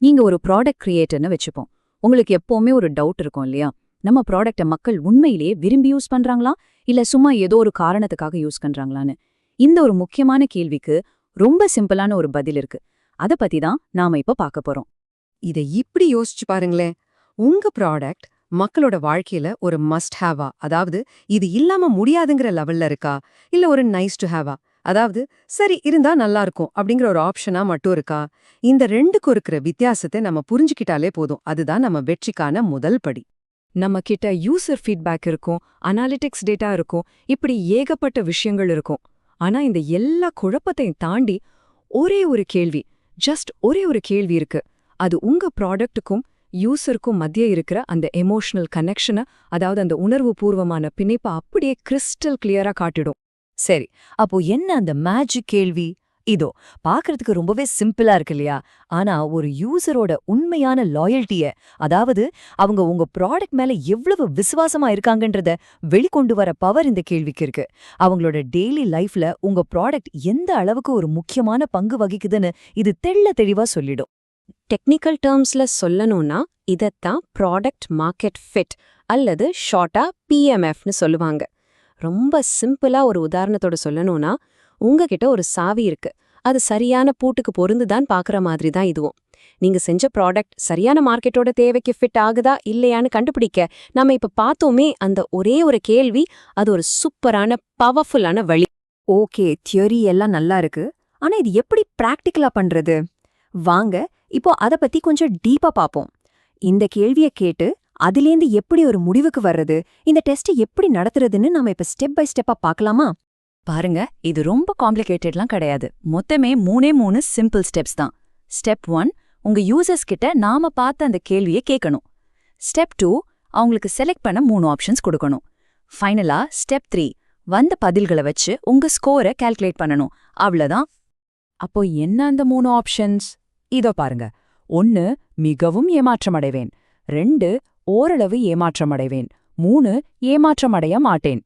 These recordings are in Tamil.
நீங்க ஒரு ப்ராடக்ட் கிரியேட்டர்னு வச்சுப்போம். உங்களுக்கு எப்பவுமே ஒரு டவுட் இருக்கும் இல்லையா? நம்ம ப்ராடக்ட்ட மக்கள் உண்மையிலேயே விரும்பி யூஸ் பண்றாங்களா? இல்ல சும்மா ஏதோ ஒரு காரணத்துக்காக யூஸ் பண்றாங்களான்னு. இந்த ஒரு முக்கியமான கேள்விக்கு ரொம்ப சிம்பிளான ஒரு பதில் இருக்கு. அத பத்தி தான் நாம இப்ப பார்க்க போறோம். இதை இப்படி யோசிச்சு பாருங்களேன். உங்க ப்ராடக்ட் மக்களோட வாழ்க்கையில ஒரு மஸ்ட் ஹேவா, அதாவது இது இல்லாம முடியாதுங்கிற லெவல்ல இருக்கா, இல்ல ஒரு நைஸ் டு ஹேவா, அதாவது சரி இருந்தா நல்லா இருக்கும் அப்படிங்கிற ஒரு ஆப்ஷனா மட்டும் இருக்கா? இந்த ரெண்டுக்கும் இருக்கிற வித்தியாசத்தை நம்ம புரிஞ்சுக்கிட்டாலே போதும். அதுதான் நம்ம வெற்றிக்கான முதல் படி. நம்ம கிட்ட யூசர் ஃபீட்பேக் இருக்கும், அனாலிட்டிக்ஸ் டேட்டா இருக்கும், இப்படி ஏகப்பட்ட விஷயங்கள் இருக்கும். ஆனா இந்த எல்லா குழப்பத்தையும் தாண்டி ஒரே ஒரு கேள்வி, ஜஸ்ட் ஒரே ஒரு கேள்வி இருக்கு. அது உங்க ப்ராடக்ட்டுக்கும் யூசருக்கும் மத்திய இருக்கிற அந்த எமோஷனல் கனெக்ஷனை, அதாவது அந்த உணர்வு பூர்வமான பிணைப்பை அப்படியே கிறிஸ்டல் கிளியரா காட்டிடும். சரி, அப்போ என்ன அந்த மேஜிக் கேள்வி? இதோ பார்க்கறதுக்கு ரொம்பவே சிம்பிளா இருக்கு இல்லையா? ஆனா ஒரு யூசரோட உண்மையான லாயல்ட்டிய, அதாவது அவங்க உங்க ப்ராடக்ட் மேல எவ்வளவு விசுவாசமா இருக்காங்கன்றத வெளிக்கொண்டு வர பவர் இந்த கேள்விக்கு இருக்கு. அவங்களோட டெய்லி லைஃப்ல உங்க ப்ராடக்ட் எந்த அளவுக்கு ஒரு முக்கியமான பங்கு வகிக்குதுன்னு இது தெளிவா சொல்லிடும். டெக்னிக்கல் டேர்ம்ஸ்ல சொல்லணும்னா இதத்தான் ப்ராடக்ட் மார்க்கெட் ஃபிட் அல்லது ஷார்ட்டா PMFன்னு சொல்லுவாங்க. ரொம்ப சிம்பிளா ஒரு உதாரணத்தோட சொல்லணும்னா, உங்ககிட்ட ஒரு சாவி இருக்கு. அது சரியான பூட்டுக்கு பொருந்துதான் பார்க்குற மாதிரி தான் இதுவும். நீங்க செஞ்ச ப்ராடக்ட் சரியான மார்க்கெட்டோட தேவைக்கு ஃபிட் ஆகுதா இல்லையான்னு கண்டுபிடிக்க நம்ம இப்ப பார்த்தோமே அந்த ஒரே ஒரு கேள்வி, அது ஒரு சூப்பரான பவர்ஃபுல்லான வழி. ஓகே, தியரி எல்லாம் நல்லா இருக்கு. ஆனா இது எப்படி பிராக்டிகலா பண்றது? வாங்க இப்போ அத பத்தி கொஞ்சம் டீப்பா பாப்போம். இந்த கேள்விய கேட்டு அதிலேந்து எப்படி ஒரு முடிவுக்கு வர்றது, இந்த டெஸ்ட் எப்படி நடத்துறதுன்னு நாம இப்ப ஸ்டெப் பை ஸ்டெப்பா பார்க்கலாமா? பாருங்க, இது ரொம்ப காம்ப்ளிகேட்டட்லாம் கிடையாது. மொத்தமே 3 சிம்பிள் ஸ்டெப்ஸ் தான். ஸ்டெப் 1, உங்க யூசர்ஸ் கிட்ட நாம பார்த்த அந்த கேள்வியை கேட்கணும். ஸ்டெப் 2, அவங்களுக்கு செலக்ட் பண்ண 3 ஆப்ஷன்ஸ் கொடுக்கணும். ஃபைனலா ஸ்டெப் 3, வந்த பதில்களை வச்சு உங்க ஸ்கோரை கால்குலேட் பண்ணணும். அவ்வளவுதான். அப்போ என்ன அந்த 3 ஆப்ஷன்ஸ்? இதோ பாருங்க. 1, மிகவும் ஏமாற்றமடைவேன். 2, ஓரளவு ஏமாற்றமடைவேன். 3, ஏமாற்றமடைய மாட்டேன்.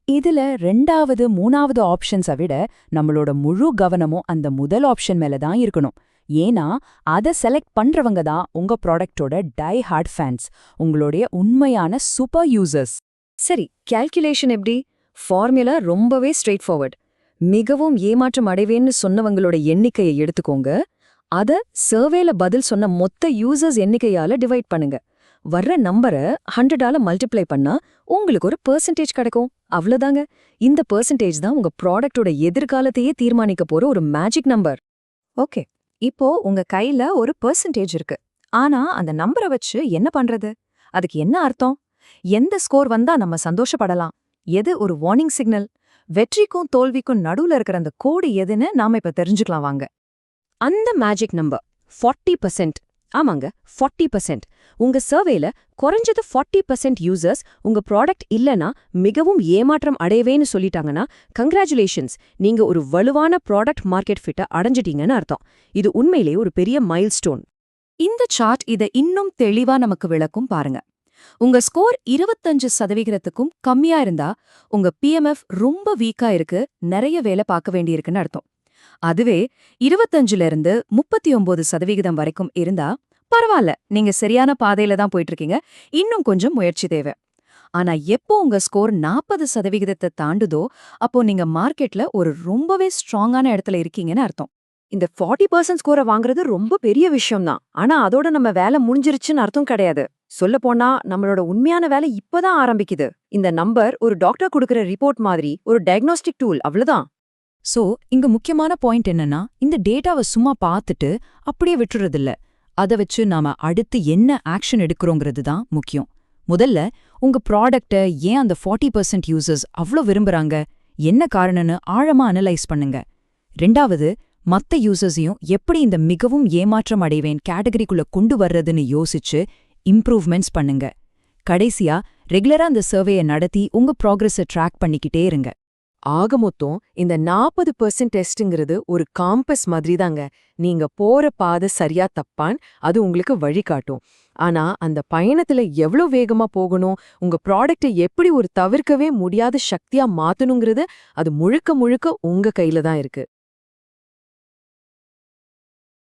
இதுல 2வது 3வது ஆப்ஷன்ஸை விட நம்மளோட முழு கவனமும் அந்த முதல் ஆப்ஷன் மேல தான் இருக்கணும். ஏன்னா அதை செலக்ட் பண்றவங்க தான் உங்க ப்ராடக்டோட டை ஹார்ட் ஃபேன்ஸ், உங்களுடைய உண்மையான சூப்பர் யூசர்ஸ். சரி, கால்குலேஷன் எப்படி? ஃபார்முலா ரொம்பவே ஸ்ட்ரெயிட் ஃபார்வர்ட். மிகவும் ஏமாற்றம் அடைவேன்னு சொன்னவங்களோட எண்ணிக்கையை எடுத்துக்கோங்க. அத சர்வேல பதில் சொன்ன மொத்த யூசர்ஸ் எண்ணிக்கையால டிவைட் பண்ணுங்க. வர்ற நம்பரை 100ஆல மல்டிப்ளை பண்ணா உங்களுக்கு ஒரு பெர்சன்டேஜ் கிடைக்கும். அவ்வளவுதாங்க. இந்த பெர்சன்டேஜ் தான் உங்க ப்ராடக்டோட எதிர்காலத்தையே தீர்மானிக்க போற ஒரு மேஜிக் நம்பர். ஓகே, இப்போ உங்க கையில ஒரு பெர்சன்டேஜ் இருக்கு. ஆனா அந்த நம்பரை வச்சு என்ன பண்றது? அதுக்கு என்ன அர்த்தம்? எந்த ஸ்கோர் வந்தா நம்ம சந்தோஷப்படலாம்? எது ஒரு வார்னிங் சிக்னல்? வெற்றிக்கும் தோல்விக்கும் நடுவுல இருக்கிற அந்த கோடு எதுன்னு நாம இப்ப தெரிஞ்சுக்கலாம் வாங்க. அந்த மேஜிக் நம்பர் 40%. ஆமாங்க, 40%. உங்க சர்வேல குறைஞ்சது 40% யூசர்ஸ் உங்க ப்ராடக்ட் இல்லனா மிகவும் ஏமாற்றம் அடையவேன்னு சொல்லிட்டாங்கன்னா, கங்க்ராச்சுலேஷன்ஸ், நீங்க ஒரு வலுவான ப்ராடக்ட் மார்க்கெட் ஃபிட்டை அடைஞ்சிட்டீங்கன்னு அர்த்தம். இது உண்மையிலேயே ஒரு பெரிய மைல்ஸ்டோன். இந்த சார்ட் இதை இன்னும் தெளிவா நமக்கு விளக்கும் பாருங்க. உங்க ஸ்கோர் 25%க்கும் கம்மியா இருந்தா உங்க PMF ரொம்ப வீக்கா இருக்கு, நிறைய வேலை பார்க்க வேண்டியிருக்குன்னு அர்த்தம். அதுவே 25ல இருந்து 39% வரைக்கும் இருந்தா பரவாயில்ல, நீங்க சரியான பாதையில தான் போயிட்டு இருக்கீங்க, இன்னும் கொஞ்சம் முயற்சி தேவை. ஆனா எப்போ உங்க ஸ்கோர் 40% தாண்டுதோ அப்போ நீங்க மார்க்கெட்ல ஒரு ரொம்பவே ஸ்ட்ராங்கான இடத்துல இருக்கீங்கன்னு அர்த்தம். இந்த 40% ஸ்கோரை வாங்குறது ரொம்ப பெரிய விஷயம் தான். ஆனா அதோட நம்ம வேலை முடிஞ்சிருச்சுன்னு அர்த்தம் கிடையாது. சொல்லப்போனா நம்மளோட உண்மையான வேலை இப்பதான் ஆரம்பிக்குது. இந்த நம்பர் ஒரு டாக்டர் கொடுக்கிற ரிப்போர்ட் மாதிரி, ஒரு டயக்னோஸ்டிக் டூல், அவ்வளவுதான். சோ இங்க முக்கியமான பாயிண்ட் என்னன்னா, இந்த டேட்டாவை சும்மா பார்த்துட்டு அப்படியே விட்டுறதில்ல. அதை வச்சு நாம அடுத்து என்ன ஆக்ஷன் எடுக்கிறோங்கிறது தான் முக்கியம். முதல்ல உங்க ப்ராடக்ட ஏன் அந்த 40% யூசர்ஸ் அவ்ளோ விரும்புறாங்க, என்ன காரணம்னு ஆழமா அனலைஸ் பண்ணுங்க. 2வது, மத்த யூசர்ஸையும் எப்படி இந்த மிகவும் ஏமாற்றம் அடைவேன் கேட்டகரிக்குள்ள கொண்டு வர்றதுன்னு யோசிச்சு இம்ப்ரூவ்மெண்ட்ஸ் பண்ணுங்க. கடைசியா ரெகுலரா அந்த சர்வேயை நடத்தி உங்க ப்ராக்ரஸை ட்ராக் பண்ணிக்கிட்டே இருங்க. ஆக மொத்தம் இந்த 40% டெஸ்ட்ங்கிறது ஒரு காம்பஸ் மாதிரி தாங்க. நீங்க போற பாதை சரியா தப்பான் அது உங்களுக்கு வழிகாட்டும். ஆனா அந்த பயணத்துல எவ்வளவு வேகமா போகணும், உங்க ப்ராடக்ட்டை எப்படி ஒரு தவிர்க்கவே முடியாத சக்தியா மாத்தணுங்கிறது அது முழுக்க முழுக்க உங்க கையில தான் இருக்கு.